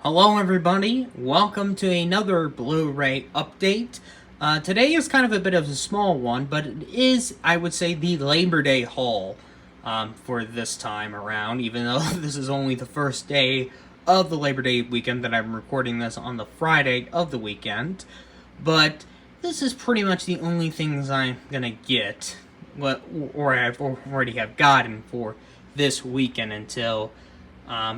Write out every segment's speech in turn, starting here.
Hello everybody, welcome to another Blu-ray update. Today is kind of a bit of a small one, but it is, I would say, the Labor Day haul for this time around, even though this is only the first day of the Labor Day weekend that I'm recording this on the Friday of the weekend. But this is pretty much the only things I'm gonna get, or I've already have gotten for this weekend until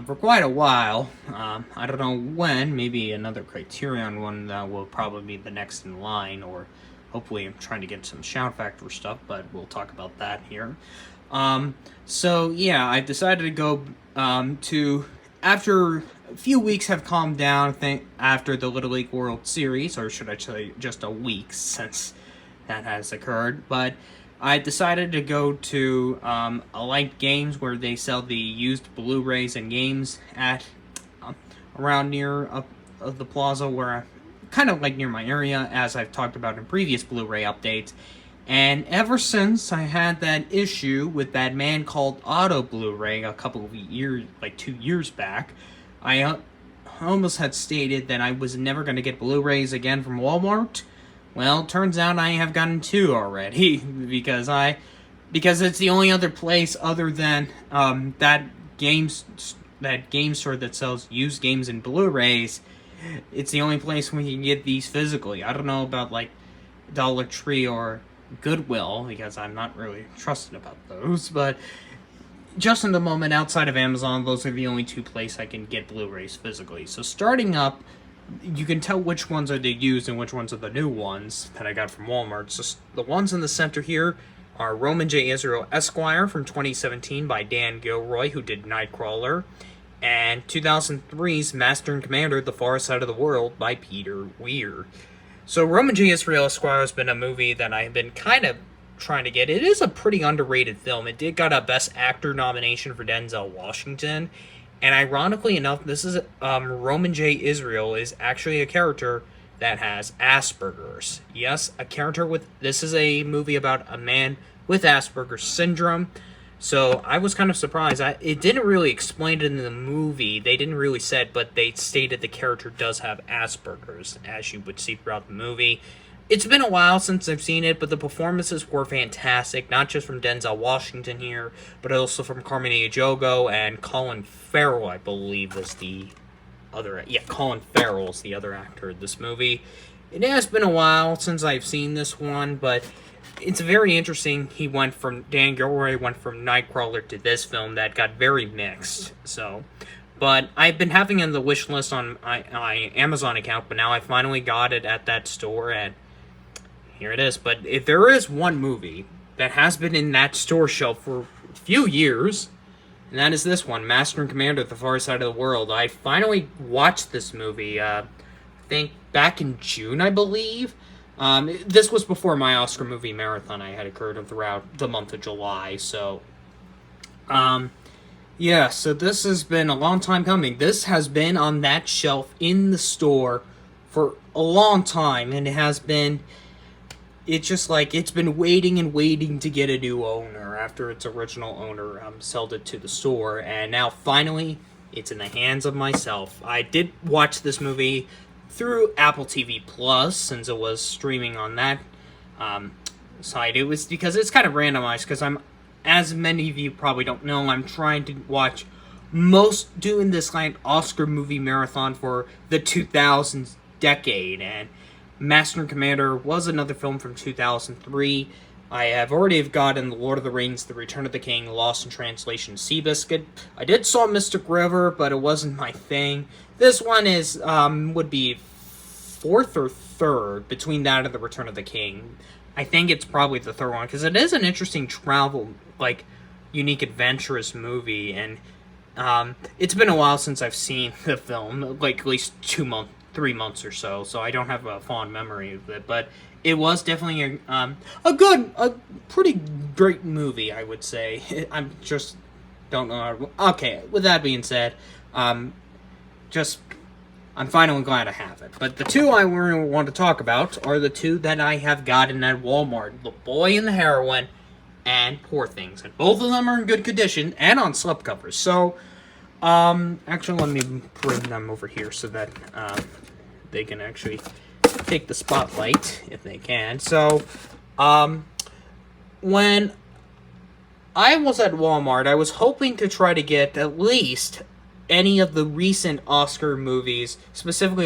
for quite a while. I don't know when, maybe another Criterion one that will probably be the next in line, or hopefully I'm trying to get some Shout Factor stuff, but we'll talk about that here. So yeah, I decided to go after a few weeks have calmed down, after the Little League World Series, or should I say just a week since that has occurred, but I decided to go to Alike Games, where they sell the used Blu-rays and games at around near of the plaza, where kind of like near my area, as I've talked about in previous Blu-ray updates. And ever since I had that issue with that man called Auto Blu-ray a couple of years, like 2 years back, I almost had stated that I was never going to get Blu-rays again from Walmart. Well, turns out I have gotten 2 already, because it's the only other place other than that game store that sells used games and Blu-rays. It's the only place we can get these physically. I don't know about like Dollar Tree or Goodwill, because I'm not really trusted about those, but just in the moment, outside of Amazon, those are the only 2 places I can get Blu-rays physically. So starting up, you can tell which ones are the used and which ones are the new ones that I got from Walmart. So the ones in the center here are Roman J. Israel Esquire from 2017 by Dan Gilroy, who did Nightcrawler, and 2003's Master and Commander, The Far Side of the World by Peter Weir. So Roman J. Israel Esquire has been a movie that I've been kind of trying to get. It is a pretty underrated film. It did got a Best Actor nomination for Denzel Washington. And ironically enough, this is Roman J. Israel is actually a character that has Asperger's. Yes, a character with... This is a movie about a man with Asperger's syndrome. So I was kind of surprised. It didn't really explain it in the movie. They didn't really say it, but they stated the character does have Asperger's, as you would see throughout the movie. It's been a while since I've seen it, but the performances were fantastic, not just from Denzel Washington here, but also from Carmen Ejogo and Colin Farrell, I believe, was the other... Yeah, Colin Farrell is the other actor in this movie. It has been a while since I've seen this one, but it's very interesting. Dan Gilroy went from Nightcrawler to this film that got very mixed, so... But I've been having it on the wish list on my Amazon account, but now I finally got it at that store, and here it is. But if there is one movie that has been in that store shelf for a few years, and that is this one, Master and Commander, The Far Side of the World. I finally watched this movie, I think back in June, I believe. This was before my Oscar movie marathon I had occurred throughout the month of July, so... Yeah, so this has been a long time coming. This has been on that shelf in the store for a long time, and it's been waiting and waiting to get a new owner after its original owner sold it to the store, and now finally it's in the hands of myself. I did watch this movie through Apple TV Plus, since it was streaming on that site. It was because it's kind of randomized, because as many of you probably don't know, I'm trying to watch doing this like Oscar movie marathon for the 2000s decade, and Master and Commander was another film from 2003. I have already gotten The Lord of the Rings, The Return of the King, Lost in Translation, Seabiscuit. I did saw Mystic River, but it wasn't my thing. This one would be 4th or 3rd between that and The Return of the King. I think it's probably the 3rd one, because it is an interesting unique adventurous movie, and it's been a while since I've seen the film, like at least 3 months or so I don't have a fond memory of it, but it was definitely a pretty great movie, I would say. I'm just don't know. Okay, with that being said, I'm finally glad I have it. But the 2 I really want to talk about are the 2 that I have gotten at Walmart. The Boy and the Heroine and Poor Things. And both of them are in good condition and on slipcovers. So, Actually, let me bring them over here so that they can actually take the spotlight if they can. So, when I was at Walmart, I was hoping to try to get at least any of the recent Oscar movies, specifically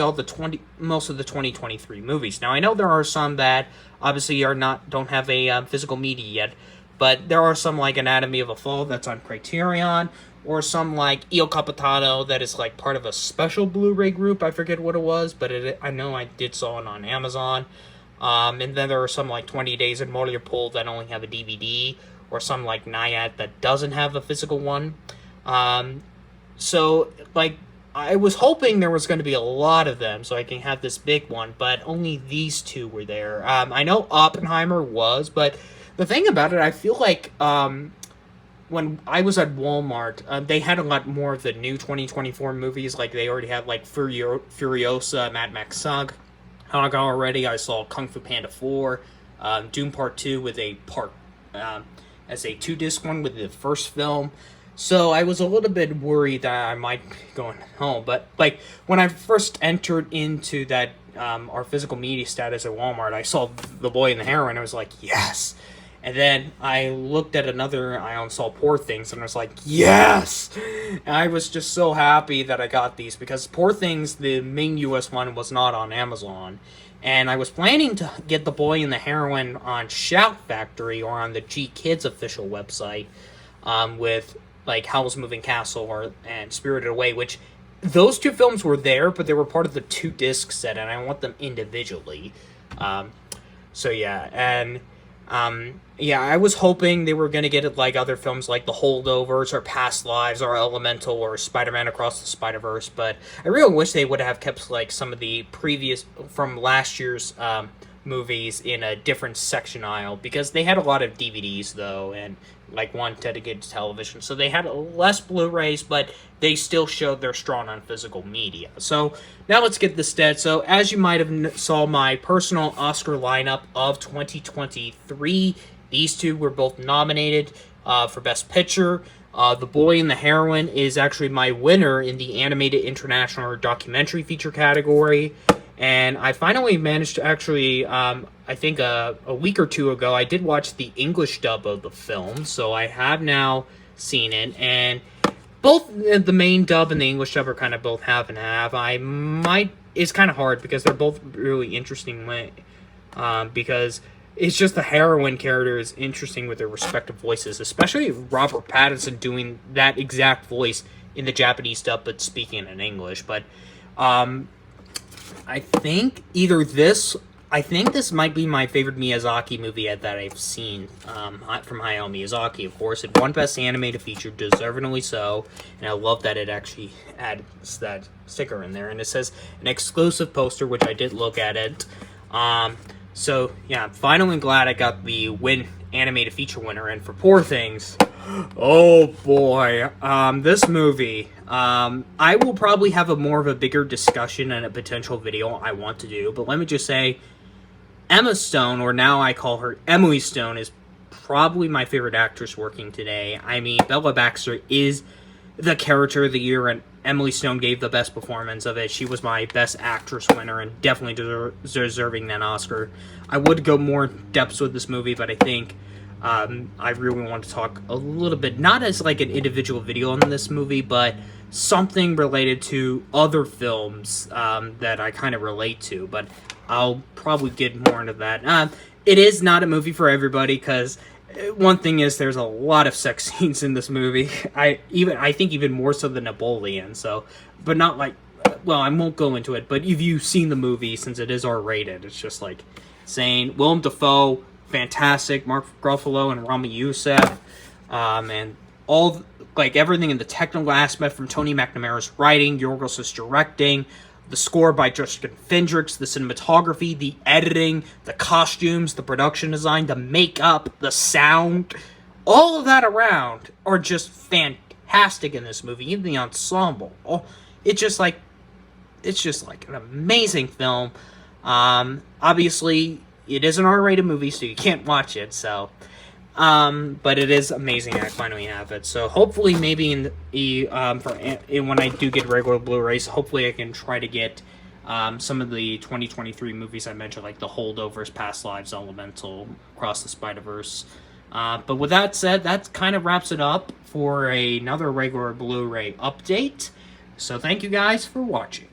most of the 2023 movies. Now, I know there are some that obviously don't have a physical media yet, but there are some like Anatomy of a Fall that's on Criterion, or some like Il Capitano that is like part of a special Blu-ray group. I forget what it was, but I know I did saw it on Amazon. And then there are some like 20 Days in Mariupol that only have a DVD, or some like Naiad that doesn't have a physical one. So like I was hoping there was going to be a lot of them so I can have this big one, but only these two were there. I know Oppenheimer was, but the thing about it, I feel like when I was at Walmart, they had a lot more of the new 2024 movies. Like, they already had, like, Furiosa, Mad Max Saga already. I saw Kung Fu Panda 4, Doom Part 2 with as a 2-disc one with the first film. So I was a little bit worried that I might be going home. But, like, when I first entered into that, our physical media status at Walmart, I saw The Boy and the Heron, I was like, yes! And then I looked at another I saw Poor Things, and I was like, yes! And I was just so happy that I got these, because Poor Things, the main US one, was not on Amazon. And I was planning to get The Boy and the Heroine on Shout Factory, or on the G-Kids official website, with, like, Howl's Moving Castle and Spirited Away, which those two films were there, but they were part of the 2-disc set, and I want them individually. So yeah, and yeah, I was hoping they were going to get it like other films like The Holdovers or Past Lives or Elemental or Spider-Man Across the Spider-Verse, but I really wish they would have kept like some of the previous, from last year's movies in a different section aisle, because they had a lot of DVDs though, and like one dedicated to television, so they had less Blu-rays, but they still showed they're strong on physical media. So now let's get this dead. So as you might have saw my personal Oscar lineup of 2023, these two were both nominated for Best Picture. The Boy and the Heroine is actually my winner in the Animated International or Documentary Feature category. And I finally managed to actually, I think a week or two ago, I did watch the English dub of the film. So I have now seen it. And both the main dub and the English dub are kind of both half and half. It's kind of hard because they're both really interesting because it's just the heroine character is interesting with their respective voices, especially Robert Pattinson doing that exact voice in the Japanese dub but speaking in English. But I think this might be my favorite Miyazaki movie that I've seen from Hayao Miyazaki, of course. It won Best Animated Feature, deservedly so, and I love that it actually adds that sticker in there. And it says an exclusive poster, which I did look at it. So, yeah, I'm finally glad I got the Animated Feature winner. And for Poor Things, oh boy, this movie, I will probably have more of a bigger discussion and a potential video I want to do, but let me just say, Emma Stone, or now I call her Emily Stone, is probably my favorite actress working today. I mean, Bella Baxter is the character of the year, and Emily Stone gave the best performance of it. She was my Best Actress winner, and definitely deserving that Oscar. I would go more in depth with this movie, but I think I really want to talk a little bit, not as like an individual video on this movie, but something related to other films that I kind of relate to, but I'll probably get more into that. It is not a movie for everybody, because one thing is there's a lot of sex scenes in this movie. I think even more so than Napoleon. So, but not like, well, I won't go into it. But if you've seen the movie, since it is R-rated, it's just like saying Willem Dafoe, fantastic, Mark Ruffalo and Rami Youssef, and all like everything in the technical aspect, from Tony McNamara's writing, Yorgos' directing, the score by Justin Fendrix, the cinematography, the editing, the costumes, the production design, the makeup, the sound, all of that around are just fantastic in this movie. Even the ensemble, it's just like an amazing film. Obviously, it is an R-rated movie, so you can't watch it. So, But it is amazing I finally have it. So hopefully, maybe when I do get regular Blu-rays, hopefully I can try to get some of the 2023 movies I mentioned, like The Holdovers, Past Lives, Elemental, Across the Spider-Verse. But with that said, that kind of wraps it up for another regular Blu-ray update. So thank you guys for watching.